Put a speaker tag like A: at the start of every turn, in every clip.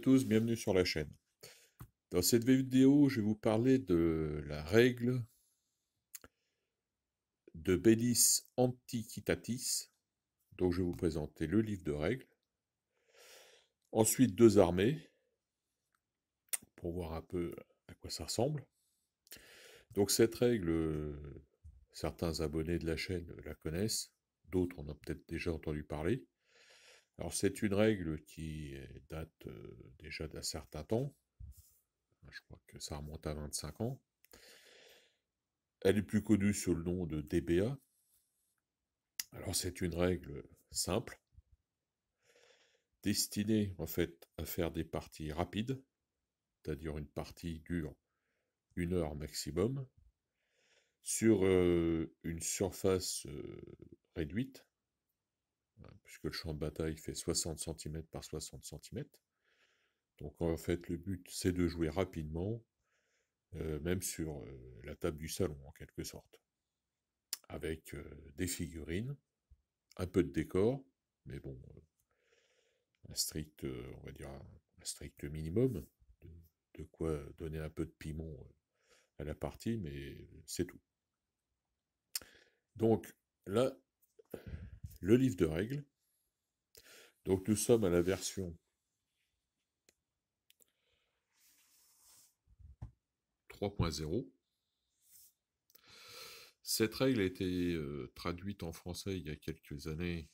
A: tous, bienvenue sur la chaîne. Dans cette vidéo, je vais vous parler de la règle de Bellis Antiquitatis. Donc je vais vous présenter le livre de règles. Ensuite, deux armées, pour voir un peu à quoi ça ressemble. Donc cette règle, certains abonnés de la chaîne la connaissent, d'autres en ont peut-être déjà entendu parler. Alors c'est une règle qui date déjà d'un certain temps. Je crois que ça remonte à 25 ans. Elle est plus connue sous le nom de DBA. Alors c'est une règle simple, destinée en fait à faire des parties rapides, c'est-à-dire une partie dure 1 heure maximum, sur une surface réduite, puisque le champ de bataille fait 60 cm par 60 cm. Donc en fait le but c'est de jouer rapidement, même sur la table du salon en quelque sorte, avec des figurines, un peu de décor, mais bon, un strict, on va dire un strict minimum, de quoi donner un peu de piment à la partie, mais c'est tout. Donc là, le livre de règles. Donc nous sommes à la version 3.0. Cette règle a été traduite en français il y a quelques années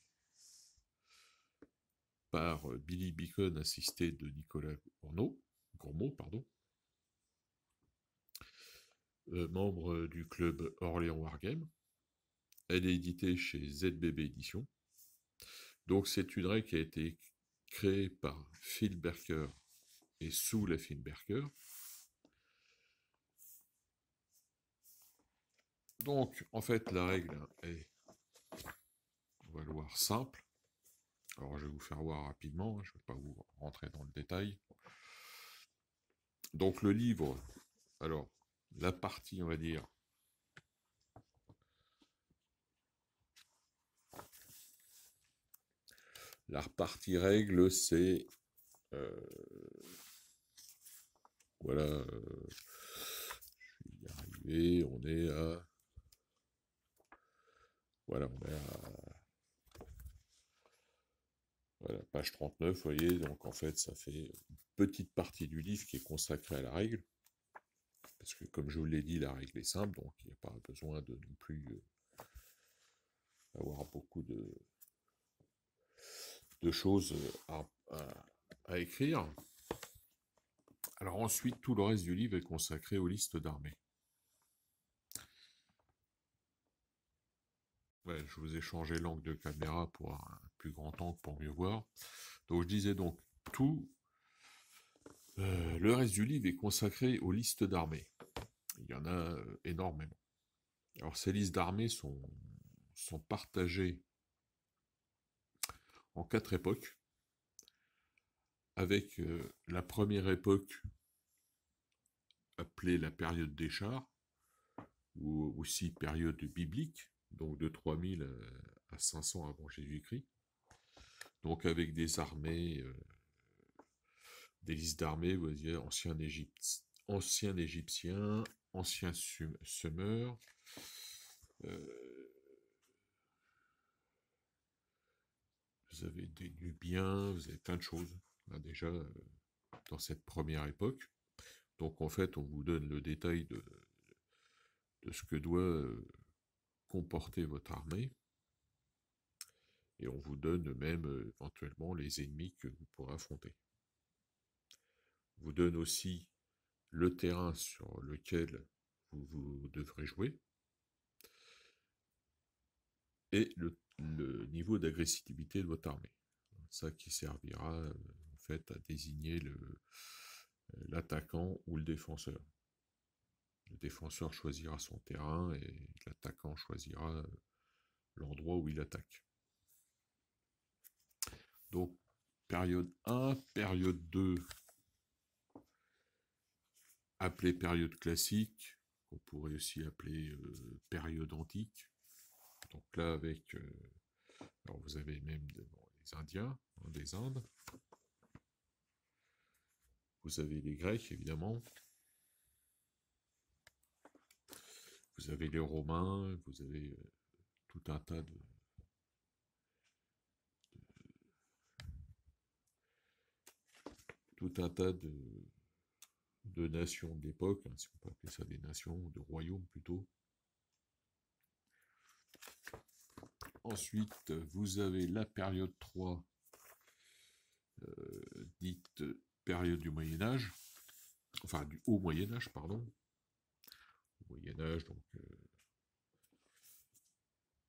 A: par Billy Beacon, assisté de Nicolas Gourmaud, membre du club Orléans Wargame. Elle est éditée chez ZBB Éditions. Donc c'est une règle qui a été créée par Phil Berker et sous la Phil Berker. Donc en fait la règle est, on va le voir, simple. Alors je vais vous faire voir rapidement, je ne vais pas vous rentrer dans le détail. Donc le livre, alors la partie, on va dire, la partie règle, c'est voilà, je vais y arriver, on est à voilà, voilà, page 39, vous voyez, donc en fait ça fait une petite partie du livre qui est consacrée à la règle, parce que comme je vous l'ai dit, la règle est simple, donc il n'y a pas besoin de non plus avoir beaucoup de choses à écrire. Alors ensuite, tout le reste du livre est consacré aux listes d'armées. Ouais, je vous ai changé l'angle de caméra pour un plus grand angle pour mieux voir. Donc je disais donc, tout le reste du livre est consacré aux listes d'armées. Il y en a énormément. Alors ces listes d'armées sont partagées en 4 époques, avec la première époque appelée la période des chars, ou aussi période biblique, donc de 3000 à 500 avant Jésus-Christ, donc avec des armées, des listes d'armées, vous voyez, ancien égyptien, ancien semeur, vous avez des Nubiens, vous avez plein de choses, là, déjà, dans cette première époque. Donc en fait, on vous donne le détail de ce que doit comporter votre armée, et on vous donne même éventuellement les ennemis que vous pourrez affronter. On vous donne aussi le terrain sur lequel vous devrez jouer, et le niveau d'agressivité de votre armée. Ça qui servira en fait à désigner l'attaquant ou le défenseur. Le défenseur choisira son terrain et l'attaquant choisira l'endroit où il attaque. Donc, période 1, période 2, appelée période classique, qu'on pourrait aussi appeler période antique. Donc là, avec, alors vous avez même les Indiens, des Indes. Vous avez les Grecs, évidemment. Vous avez les Romains, vous avez tout un tas de nations de l'époque, hein, si on peut appeler ça des nations, de royaumes plutôt. Ensuite, vous avez la période 3, dite période du Moyen-Âge, enfin du Haut Moyen-Âge, pardon. Moyen-Âge, donc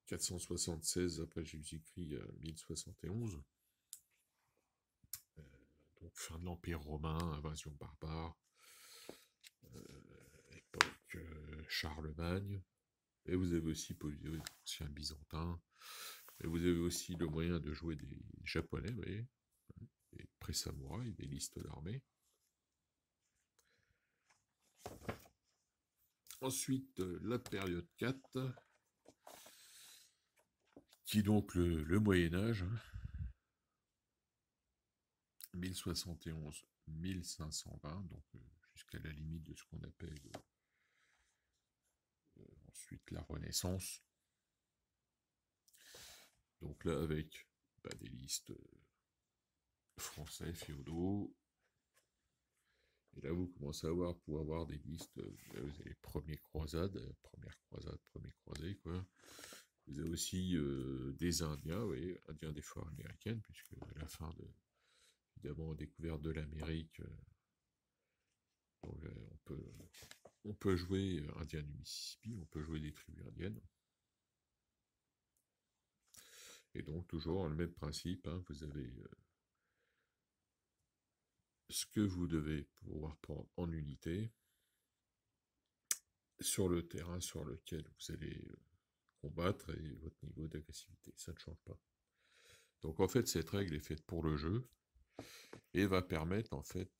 A: 476 après Jésus-Christ à 1071. Donc fin de l'Empire romain, invasion barbare, époque Charlemagne. Et vous avez aussi un byzantin. Et vous avez aussi le moyen de jouer des japonais, vous voyez, des pré-samouraïs, des listes d'armées. Ensuite, la période 4, qui est donc le Moyen-Âge, 1071-1520, donc jusqu'à la limite de ce qu'on appelle ensuite la Renaissance. Donc là, avec des listes français, féodaux. Et là, vous commencez à pouvoir avoir des listes, vous avez les premières croisades, première croisée, quoi. Vous avez aussi des Indiens, oui, Indiens des forêts américaines, puisque à la fin de, évidemment, découverte de l'Amérique, on peut jouer Indiens du Mississippi, on peut jouer des tribus indiennes. Et donc, toujours le même principe, hein, vous avez ce que vous devez pouvoir prendre en unité sur le terrain sur lequel vous allez combattre et votre niveau d'agressivité, ça ne change pas. Donc en fait, cette règle est faite pour le jeu et va permettre en fait,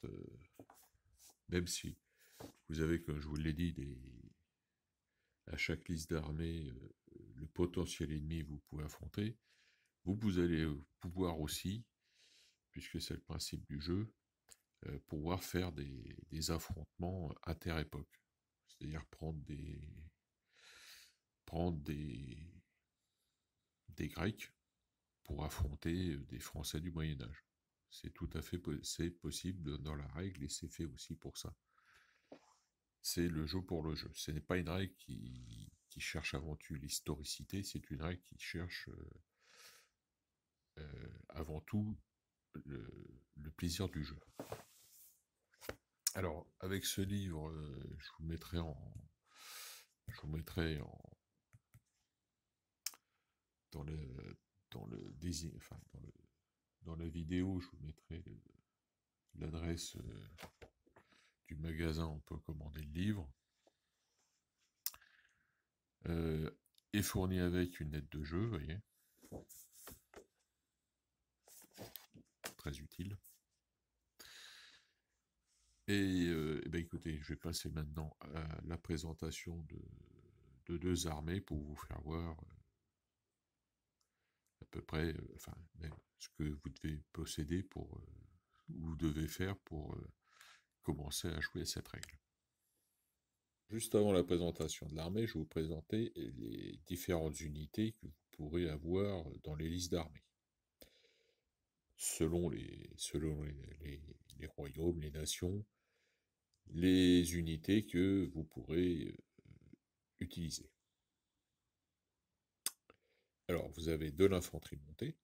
A: même si vous avez, comme je vous l'ai dit, à chaque liste d'armées, le potentiel ennemi que vous pouvez affronter, vous allez pouvoir aussi, puisque c'est le principe du jeu, pouvoir faire des affrontements inter-époques. C'est-à-dire prendre des Grecs pour affronter des Français du Moyen-Âge. C'est tout à fait possible dans la règle et c'est fait aussi pour ça. C'est le jeu pour le jeu. Ce n'est pas une règle qui cherche avant tout l'historicité, c'est une règle qui cherche avant tout le plaisir du jeu. Alors, avec ce livre, je vous mettrai dans la vidéo, je vous mettrai l'adresse du magasin où on peut commander le livre. Est fourni avec une aide de jeu, vous voyez. Très utile. Et écoutez, je vais passer maintenant à la présentation de deux armées pour vous faire voir à peu près, même ce que vous devez posséder vous devez faire pour commencer à jouer à cette règle. Juste avant la présentation de l'armée, je vais vous présenter les différentes unités que vous pourrez avoir dans les listes d'armées. Selon les royaumes, les nations, les unités que vous pourrez utiliser. Alors, vous avez de l'infanterie montée,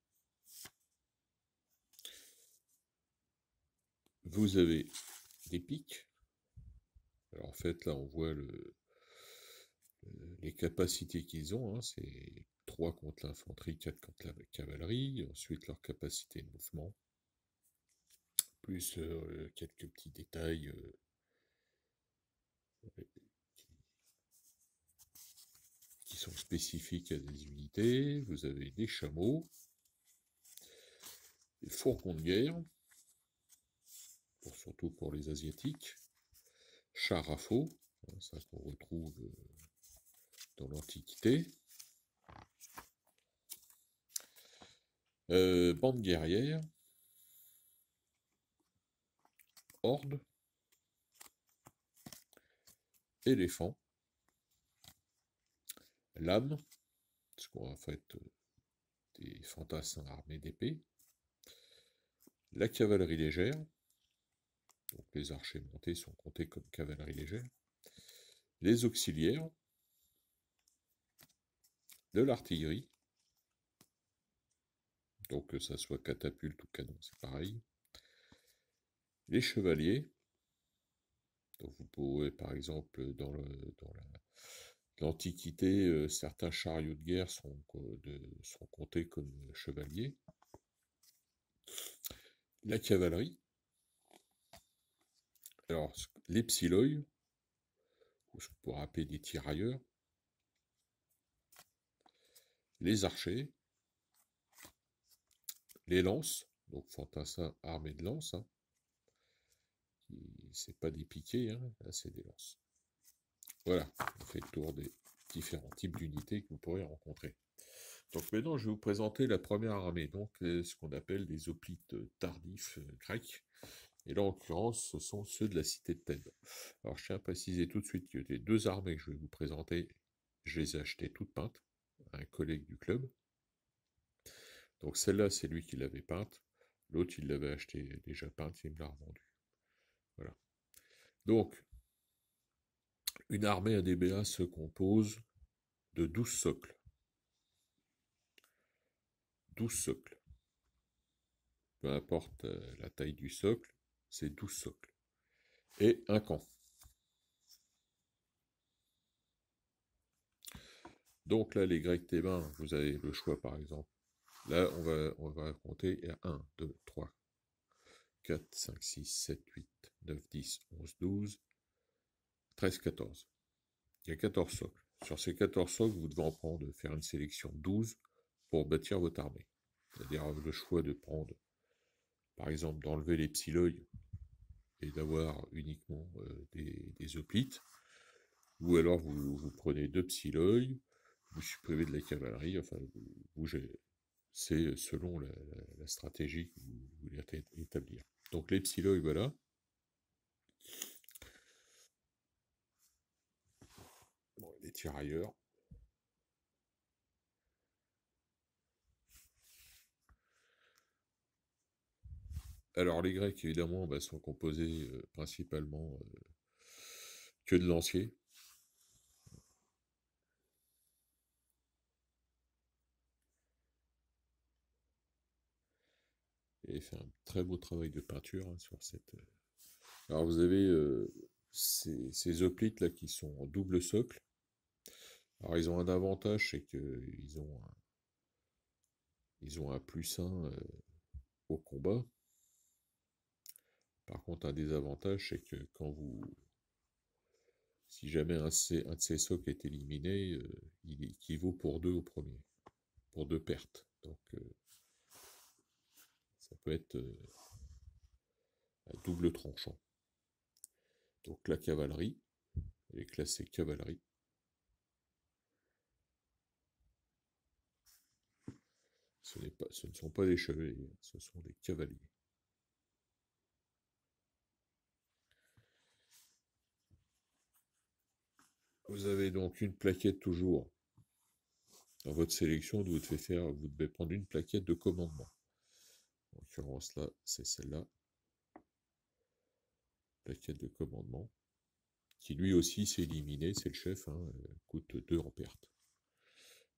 A: vous avez des piques. Alors en fait, là, on voit les capacités qu'ils ont, hein, c'est 3 contre l'infanterie, 4 contre la cavalerie, ensuite leur capacité de mouvement, plus quelques petits détails qui sont spécifiques à des unités. Vous avez des chameaux, des fourgons de guerre, surtout pour les asiatiques, chars à faux, hein, ça qu'on retrouve dans l'Antiquité, bandes guerrières, horde, éléphant, lame, parce qu'on a en fait des fantassins armés d'épées, la cavalerie légère, donc les archers montés sont comptés comme cavalerie légère, les auxiliaires, de l'artillerie, donc que ça soit catapulte ou canon, c'est pareil, les chevaliers, donc vous pouvez par exemple dans l'Antiquité, certains chariots de guerre sont comptés comme chevaliers, la cavalerie, alors les psiloïs, ou ce qu'on pourrait appeler des tirailleurs, les archers, les lances, donc fantassins armés de lances, hein, c'est pas des piquets, hein, là c'est des lances. Voilà, on fait le tour des différents types d'unités que vous pourrez rencontrer. Donc maintenant, je vais vous présenter la première armée, donc ce qu'on appelle des hoplites tardifs grecs. Et là, en l'occurrence, ce sont ceux de la cité de Thèbes. Alors, je tiens à préciser tout de suite que les deux armées que je vais vous présenter, je les ai achetées toutes peintes à un collègue du club. Donc celle-là, c'est lui qui l'avait peinte. L'autre, il l'avait acheté déjà peinte, il me l'a revendue. Voilà. Donc, une armée ADBA se compose de 12 socles. 12 socles. Peu importe la taille du socle, c'est 12 socles. Et un camp. Donc là, les Grecs thébains, vous avez le choix par exemple. Là, on va compter 1, 2, 3, 4, 5, 6, 7, 8, 9, 10, 11, 12, 13, 14. Il y a 14 socles. Sur ces 14 socles, vous devez en prendre, faire une sélection de 12 pour bâtir votre armée. C'est-à-dire le choix de prendre, par exemple, d'enlever les psiloïs et d'avoir uniquement des hoplites. Ou alors vous prenez 2 psiloïs, vous supprimez de la cavalerie, enfin c'est selon la stratégie que vous voulez établir. Donc les psiloïs, voilà. Bon, les tirailleurs. Alors les Grecs, évidemment, sont composés principalement que de lanciers. Et fait un très beau travail de peinture hein, sur cette... Alors vous avez ces hoplites là qui sont en double socle. Alors ils ont un avantage, c'est qu'ils ont un +1 au combat. Par contre, un désavantage, c'est que si jamais un de ces socles est éliminé, il équivaut pour 2 au premier, pour 2 pertes. Donc ça peut être à double tranchant. Donc la cavalerie, elle est classée cavalerie. Ce ne sont pas des chevaliers, ce sont des cavaliers. Vous avez donc une plaquette toujours. Dans votre sélection, vous devez prendre une plaquette de commandement. En l'occurrence là, c'est celle-là. Plaquette de commandement. Qui lui aussi s'est éliminé, c'est le chef, hein, coûte 2 en perte.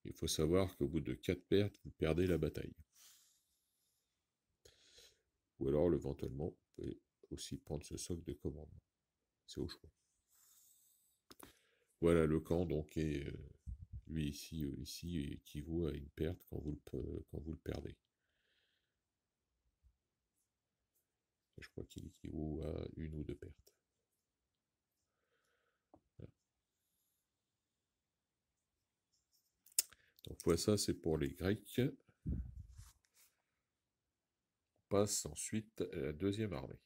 A: Il faut savoir qu'au bout de 4 pertes, vous perdez la bataille. Ou alors, éventuellement, vous pouvez aussi prendre ce socle de commandement. C'est au choix. Voilà, le camp, donc, est, lui, ici équivaut à une perte quand vous le perdez. Je crois qu'il équivaut à 1 ou 2 pertes. Voilà. Donc, voilà, ça, c'est pour les Grecs. On passe ensuite à la deuxième armée.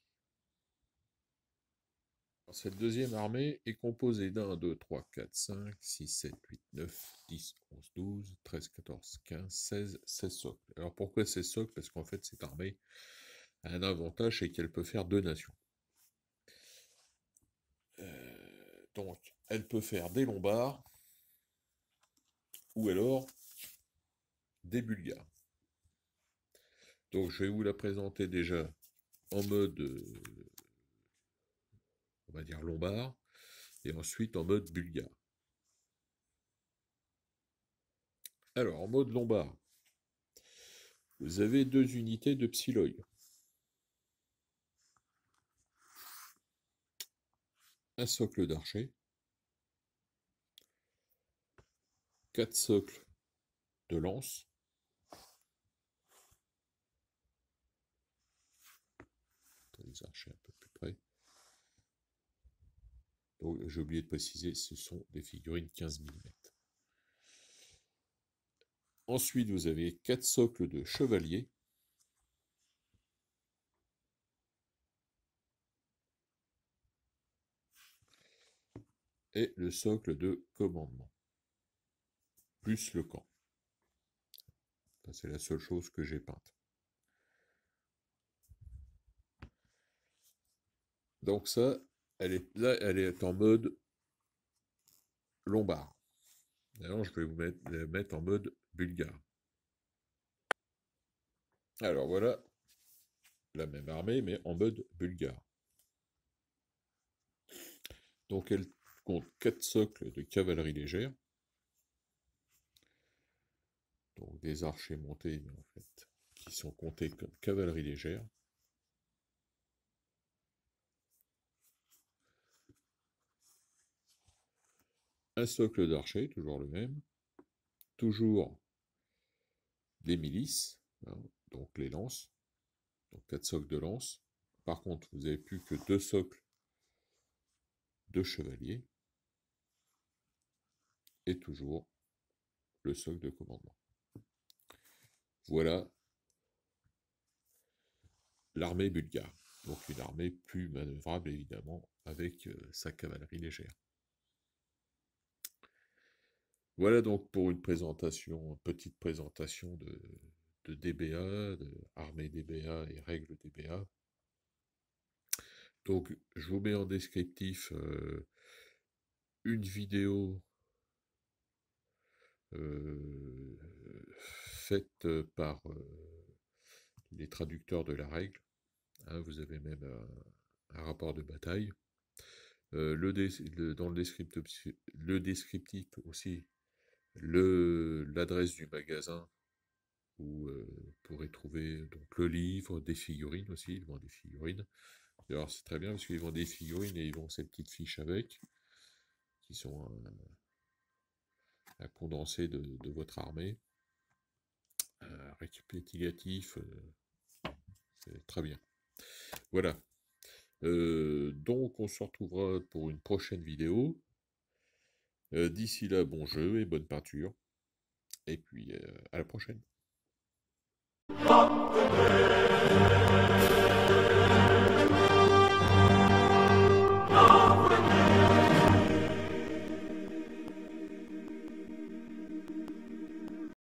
A: Alors, cette deuxième armée est composée d'1, 2, 3, 4, 5, 6, 7, 8, 9, 10, 11, 12, 13, 14, 15, 16, 16 socles. Alors pourquoi 16 socles? Parce qu'en fait cette armée a un avantage, c'est qu'elle peut faire 2 nations. Donc, elle peut faire des lombards ou alors des bulgares. Donc, je vais vous la présenter déjà en mode, on va dire lombard, et ensuite en mode bulgare. Alors, en mode lombard, vous avez 2 unités de psiloï. Un socle d'archer, 4 socles de lance, les archers un peu plus près. Donc, j'ai oublié de préciser, ce sont des figurines 15 mm. Ensuite, vous avez 4 socles de chevalier, et le socle de commandement, plus le camp. C'est la seule chose que j'ai peinte. Donc ça, là, elle est en mode lombard. Alors, je vais vous la mettre en mode bulgare. Alors voilà, la même armée, mais en mode bulgare. Donc elle compte 4 socles de cavalerie légère. Donc des archers montés, mais en fait, qui sont comptés comme cavalerie légère. Un socle d'archers, toujours le même. Toujours des milices, hein, donc les lances. Donc 4 socles de lance. Par contre, vous n'avez plus que 2 socles de chevaliers. Et toujours le socle de commandement. Voilà l'armée bulgare. Donc une armée plus manœuvrable évidemment avec sa cavalerie légère. Voilà donc pour une petite présentation de DBA, de armée DBA et règles DBA. Donc je vous mets en descriptif une vidéo faite par les traducteurs de la règle. Hein, vous avez même un rapport de bataille. Dans le descriptif aussi, l'adresse du magasin où vous pourrez trouver donc, le livre, des figurines aussi, ils vendent des figurines. Alors c'est très bien parce qu'ils vendent des figurines et ils vendent ces petites fiches avec, qui sont un condensé de votre armée. Récapitulatif, c'est très bien. Voilà. Donc on se retrouvera pour une prochaine vidéo. D'ici là, bon jeu et bonne peinture. Et puis à la prochaine.